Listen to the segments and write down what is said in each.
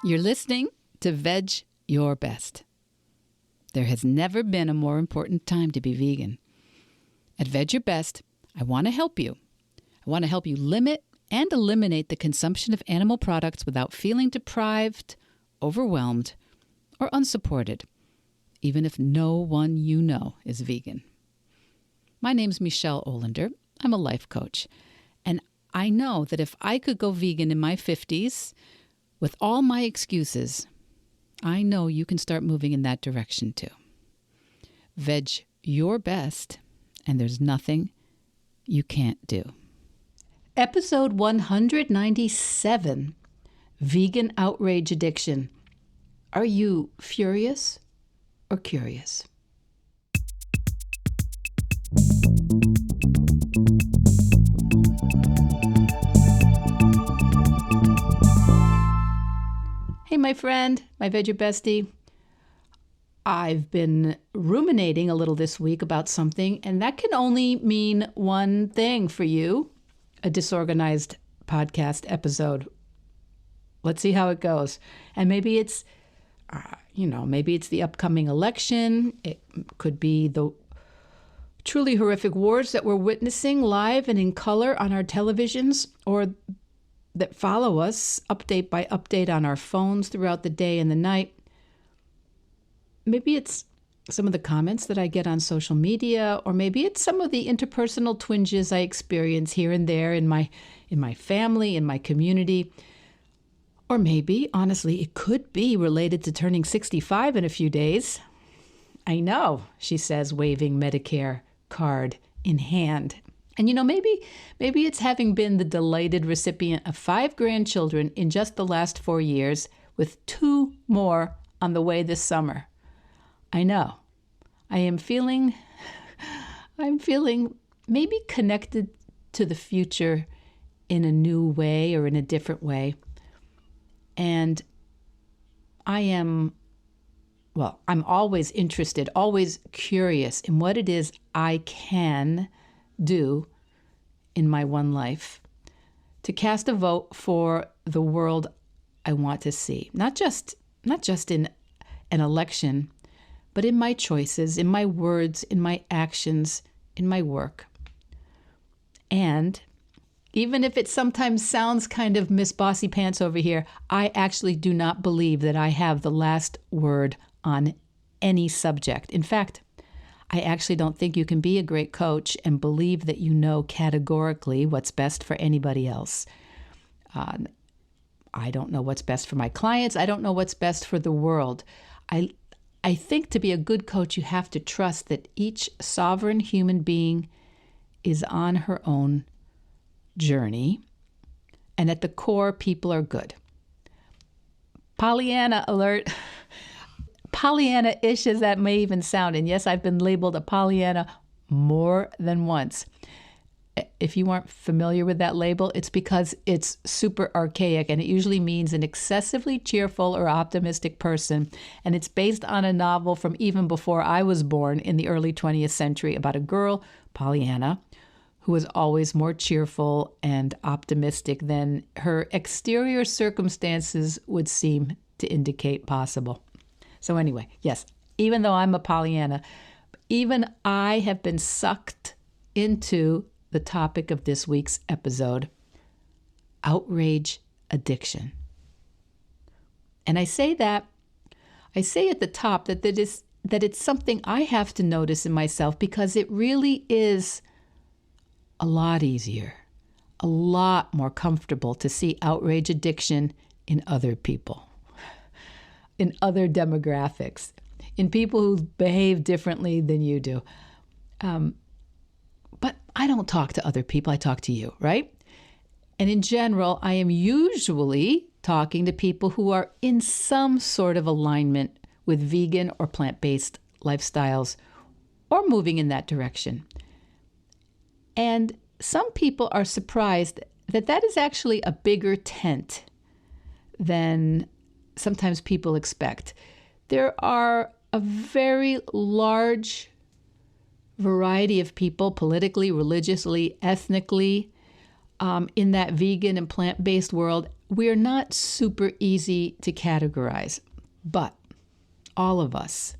You're listening to Veg Your Best. There has never been a more important time to be vegan. At Veg Your Best, I want to help you. I want to help you limit and eliminate the consumption of animal products without feeling deprived, overwhelmed, or unsupported, even if no one you know is vegan. My name's Michelle Olander. I'm a life coach, and I know that if I could go vegan in my 50s with all my excuses, I know you can start moving in that direction too. Veg your best, and there's nothing you can't do. Episode 197, Vegan Outrage Addiction. Are you furious or curious? Hey, my friend, my Veg Your Bestie. I've been ruminating a little this week about something, and that can only mean one thing for you, a disorganized podcast episode. Let's see how it goes. And maybe it's, maybe it's the upcoming election. It could be the truly horrific wars that we're witnessing live and in color on our televisions, or that follow us update by update on our phones throughout the day and the night. Maybe it's some of the comments that I get on social media, or maybe it's some of the interpersonal twinges I experience here and there in my family, in my community. Or maybe, honestly, it could be related to turning 65 in a few days. I know, she says, waving Medicare card in hand. And maybe it's having been the delighted recipient of 5 grandchildren in just the last 4 years, with 2 more on the way this summer. I know. I'm feeling maybe connected to the future in a new way or in a different way. And I'm always interested, always curious in what it is I can do in my one life to cast a vote for the world I want to see. Not just in an election, but in my choices, in my words, in my actions, in my work. And even if it sometimes sounds kind of Miss Bossy Pants over here, I actually do not believe that I have the last word on any subject. In fact, I actually don't think you can be a great coach and believe that you know categorically what's best for anybody else. I don't know what's best for my clients. I don't know what's best for the world. I think to be a good coach, you have to trust that each sovereign human being is on her own journey, and at the core, people are good. Pollyanna alert. Pollyanna-ish as that may even sound, and yes, I've been labeled a Pollyanna more than once. If you aren't familiar with that label, it's because it's super archaic, and it usually means an excessively cheerful or optimistic person, and it's based on a novel from even before I was born in the early 20th century about a girl, Pollyanna, who was always more cheerful and optimistic than her exterior circumstances would seem to indicate possible. So anyway, yes, even though I'm a Pollyanna, even I have been sucked into the topic of this week's episode, outrage addiction. And I say at the top that it's something I have to notice in myself, because it really is a lot easier, a lot more comfortable to see outrage addiction in other people, in other demographics, in people who behave differently than you do. But I don't talk to other people, I talk to you, right? And in general, I am usually talking to people who are in some sort of alignment with vegan or plant-based lifestyles, or moving in that direction. And some people are surprised that is actually a bigger tent than sometimes people expect. There are a very large variety of people, politically, religiously, ethnically, in that vegan and plant-based world, we're not super easy to categorize, but all of us,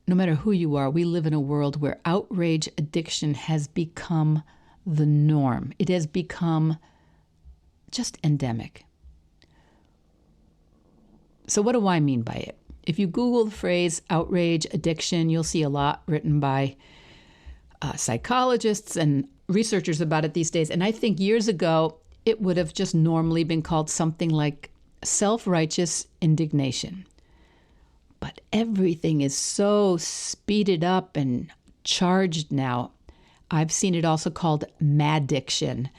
no matter who you are, we live in a world where outrage addiction has become the norm. It has become just endemic. So what do I mean by it? If you Google the phrase outrage addiction, you'll see a lot written by psychologists and researchers about it these days. And I think years ago, it would have just normally been called something like self-righteous indignation. But everything is so speeded up and charged now. I've seen it also called maddiction.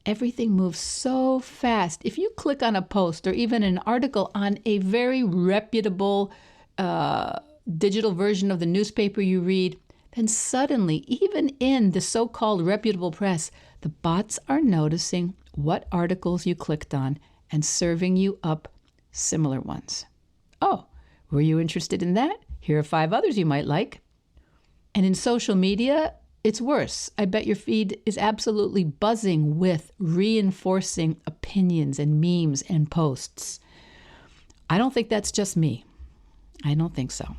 Everything moves so fast. If you click on a post or even an article on a very reputable digital version of the newspaper you read, then suddenly, even in the so-called reputable press, the bots are noticing what articles you clicked on and serving you up similar ones. Oh, were you interested in that? Here are 5 others you might like. And in social media, it's worse. I bet your feed is absolutely buzzing with reinforcing opinions and memes and posts. I don't think that's just me. I don't think so.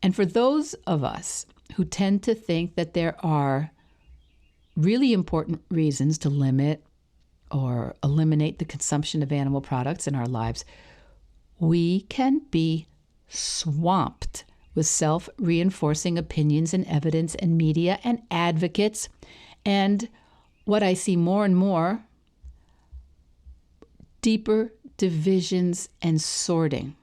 And for those of us who tend to think that there are really important reasons to limit or eliminate the consumption of animal products in our lives, we can be swamped with self-reinforcing opinions and evidence and media and advocates. And what I see more and more, deeper divisions and sorting.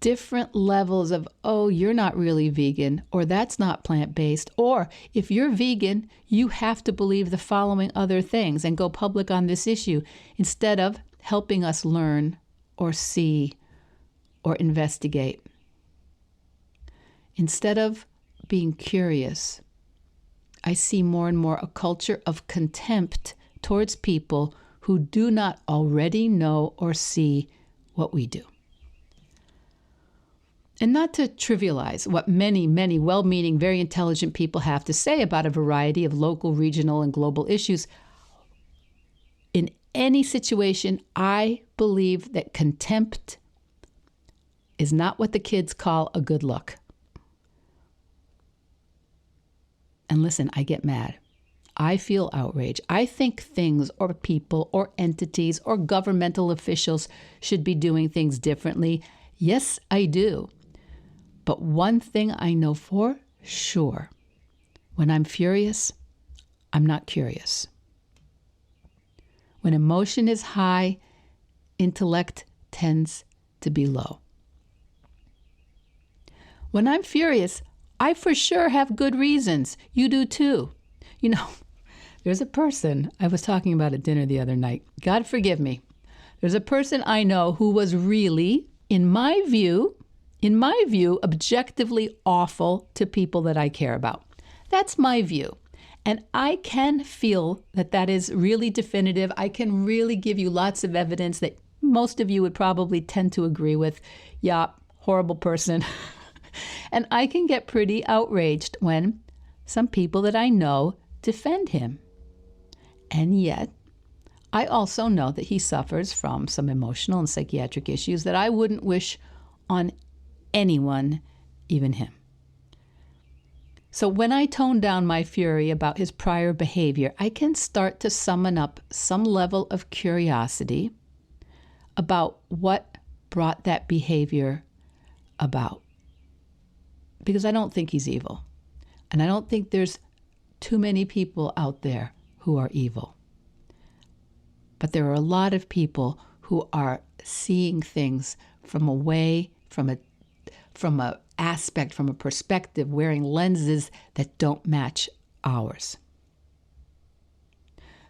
Different levels of, oh, you're not really vegan, or that's not plant-based, or if you're vegan, you have to believe the following other things and go public on this issue, instead of helping us learn or see or investigate. Instead of being curious, I see more and more a culture of contempt towards people who do not already know or see what we do. And not to trivialize what many, many well-meaning, very intelligent people have to say about a variety of local, regional, and global issues, in any situation, I believe that contempt is not what the kids call a good look. And listen, I get mad. I feel outrage. I think things or people or entities or governmental officials should be doing things differently. Yes, I do. But one thing I know for sure, when I'm furious, I'm not curious. When emotion is high, intellect tends to be low. When I'm furious, I for sure have good reasons. You do too. You know, there's a person I was talking about at dinner the other night. God forgive me. There's a person I know who was really, in my view, objectively awful to people that I care about. That's my view. And I can feel that that is really definitive. I can really give you lots of evidence that most of you would probably tend to agree with. Yeah, horrible person. And I can get pretty outraged when some people that I know defend him. And yet, I also know that he suffers from some emotional and psychiatric issues that I wouldn't wish on anyone, even him. So when I tone down my fury about his prior behavior, I can start to summon up some level of curiosity about what brought that behavior about. Because I don't think he's evil. And I don't think there's too many people out there who are evil. But there are a lot of people who are seeing things from a aspect, from a perspective, wearing lenses that don't match ours.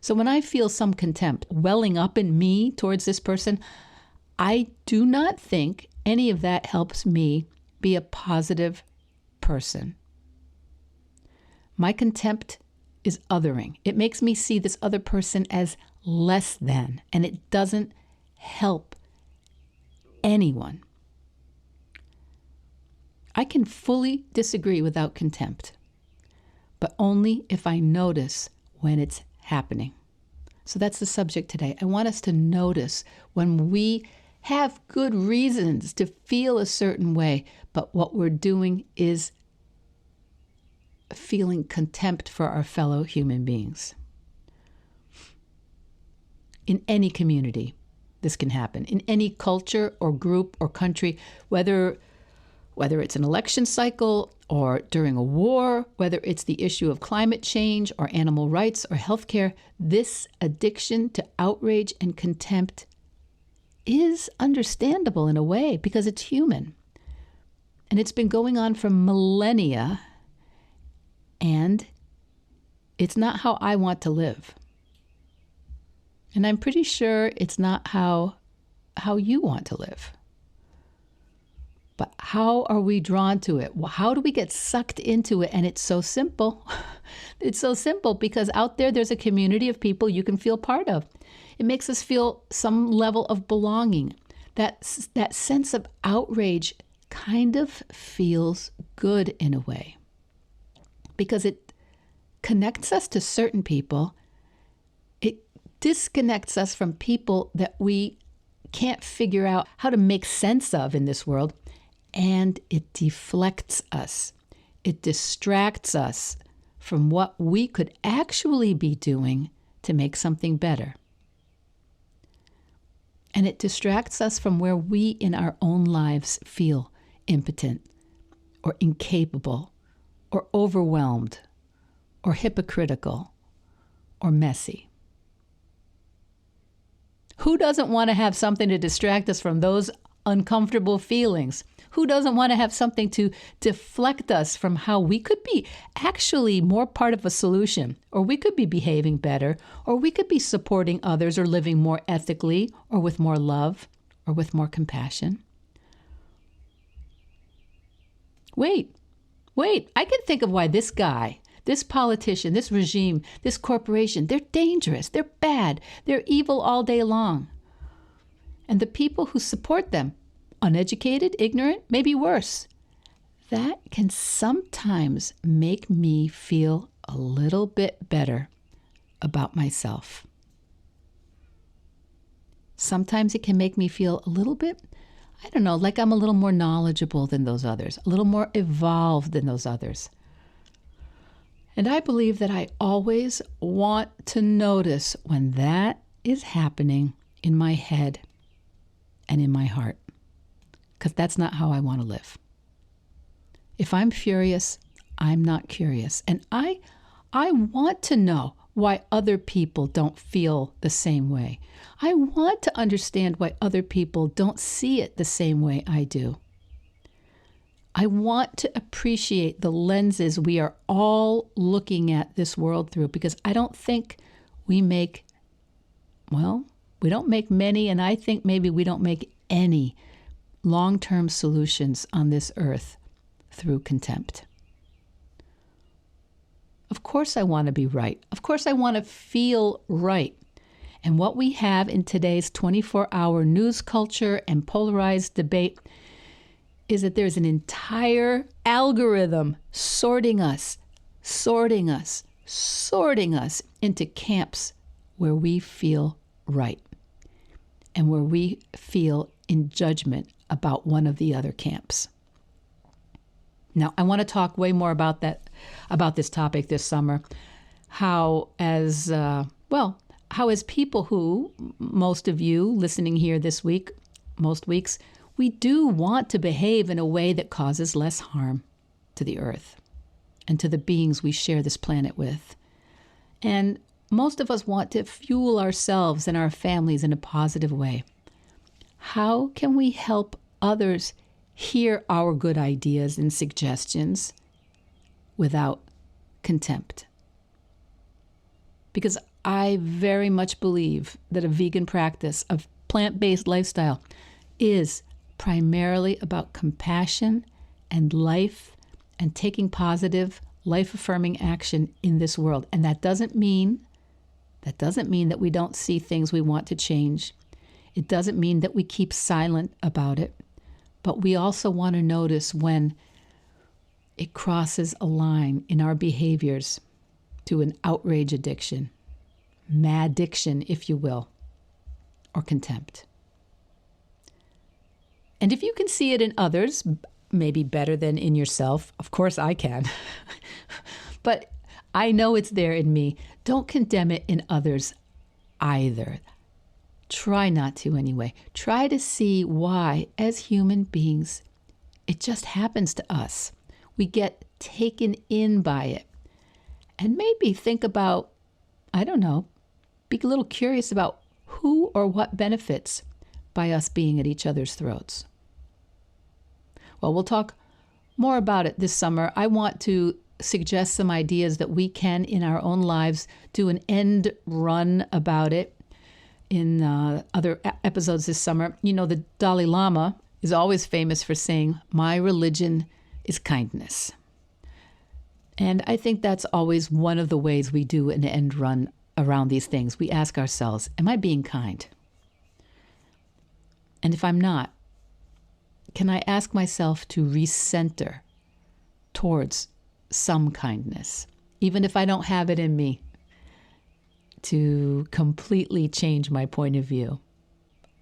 So when I feel some contempt welling up in me towards this person, I do not think any of that helps me be a positive person. My contempt is othering. It makes me see this other person as less than, and it doesn't help anyone. I can fully disagree without contempt, but only if I notice when it's happening. So that's the subject today. I want us to notice when we have good reasons to feel a certain way, but what we're doing is feeling contempt for our fellow human beings. In any community, this can happen. In any culture or group or country, whether it's an election cycle or during a war, whether it's the issue of climate change or animal rights or healthcare, this addiction to outrage and contempt is understandable in a way because it's human. And it's been going on for millennia, and it's not how I want to live. And I'm pretty sure it's not how you want to live. But how are we drawn to it? Well, how do we get sucked into it? And it's so simple. It's so simple because out there's a community of people you can feel part of. It makes us feel some level of belonging. That sense of outrage kind of feels good in a way because it connects us to certain people. It disconnects us from people that we can't figure out how to make sense of in this world. And it deflects us. It distracts us from what we could actually be doing to make something better. And it distracts us from where we in our own lives feel impotent or incapable or overwhelmed or hypocritical or messy. Who doesn't want to have something to distract us from those uncomfortable feelings? Who doesn't want to have something to deflect us from how we could be actually more part of a solution, or we could be behaving better, or we could be supporting others or living more ethically or with more love or with more compassion? Wait, I can think of why this guy, this politician, this regime, this corporation, they're dangerous, they're bad, they're evil all day long. And the people who support them, uneducated, ignorant, maybe worse, that can sometimes make me feel a little bit better about myself. Sometimes it can make me feel a little bit, I don't know, like I'm a little more knowledgeable than those others, a little more evolved than those others. And I believe that I always want to notice when that is happening in my head and in my heart, because that's not how I want to live. If I'm furious, I'm not curious. And I want to know why other people don't feel the same way. I want to understand why other people don't see it the same way I do. I want to appreciate the lenses we are all looking at this world through, because I don't think we don't make many, and I think maybe we don't make any long-term solutions on this earth through contempt. Of course I want to be right. Of course I want to feel right. And what we have in today's 24-hour news culture and polarized debate is that there's an entire algorithm sorting us into camps where we feel right and where we feel in judgment about one of the other camps. Now, I want to talk way more about this topic this summer. How as people who, most of you listening here this week, most weeks, we do want to behave in a way that causes less harm to the earth and to the beings we share this planet with. And most of us want to fuel ourselves and our families in a positive way. How can we help others hear our good ideas and suggestions without contempt? Because I very much believe that a vegan practice of plant-based lifestyle is primarily about compassion and life and taking positive, life-affirming action in this world. And that doesn't mean that we don't see things we want to change. It doesn't mean that we keep silent about it. But we also want to notice when it crosses a line in our behaviors to an outrage addiction. addiction, if you will, or contempt. And if you can see it in others, maybe better than in yourself, of course I can. But I know it's there in me. Don't condemn it in others either. Try not to anyway. Try to see why, as human beings, it just happens to us. We get taken in by it. And maybe think about, I don't know, be a little curious about who or what benefits by us being at each other's throats. Well, we'll talk more about it this summer. I want to suggest some ideas that we can, in our own lives, do an end run about it in other episodes this summer. You know, the Dalai Lama is always famous for saying, "My religion is kindness." And I think that's always one of the ways we do an end run around these things. We ask ourselves, am I being kind? And if I'm not, can I ask myself to recenter towards some kindness, even if I don't have it in me, to completely change my point of view?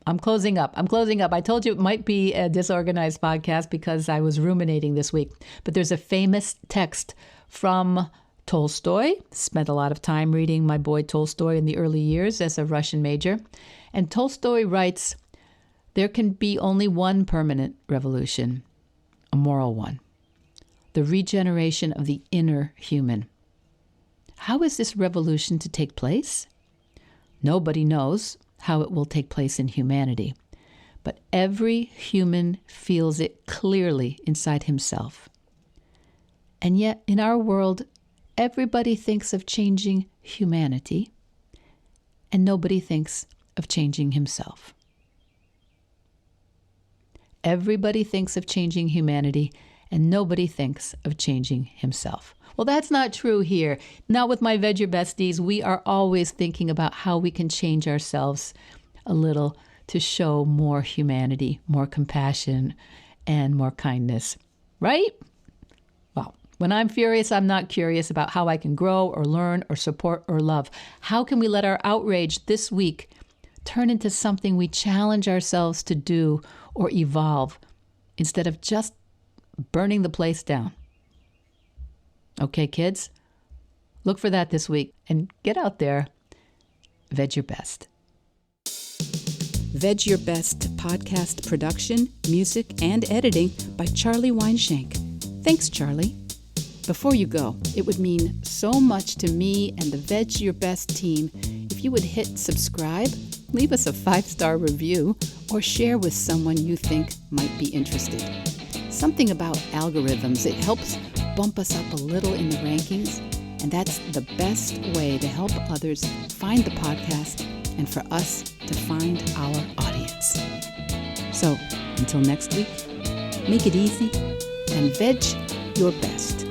I'm closing up. I told you it might be a disorganized podcast because I was ruminating this week. But there's a famous text from Tolstoy. Spent a lot of time reading my boy Tolstoy in the early years as a Russian major. And Tolstoy writes, there can be only one permanent revolution, a moral one, the regeneration of the inner human. How is this revolution to take place? Nobody knows how it will take place in humanity, but every human feels it clearly inside himself. And yet, in our world, everybody thinks of changing humanity, and nobody thinks of changing himself. Everybody thinks of changing humanity, and nobody thinks of changing himself. Well, that's not true here. Not with my Veg Your Besties. We are always thinking about how we can change ourselves a little to show more humanity, more compassion, and more kindness. Right? Well, when I'm furious, I'm not curious about how I can grow or learn or support or love. How can we let our outrage this week turn into something we challenge ourselves to do or evolve instead of just burning the place down? Okay, kids, look for that this week and get out there. Veg your best. Veg Your Best podcast production, music, and editing by Charlie Weinshank. Thanks, Charlie. Before you go, it would mean so much to me and the Veg Your Best team if you would hit subscribe, leave us a 5-star review, or share with someone you think might be interested. Something about algorithms, it helps bump us up a little in the rankings, and that's the best way to help others find the podcast and for us to find our audience. So, until next week, make it easy and veg your best.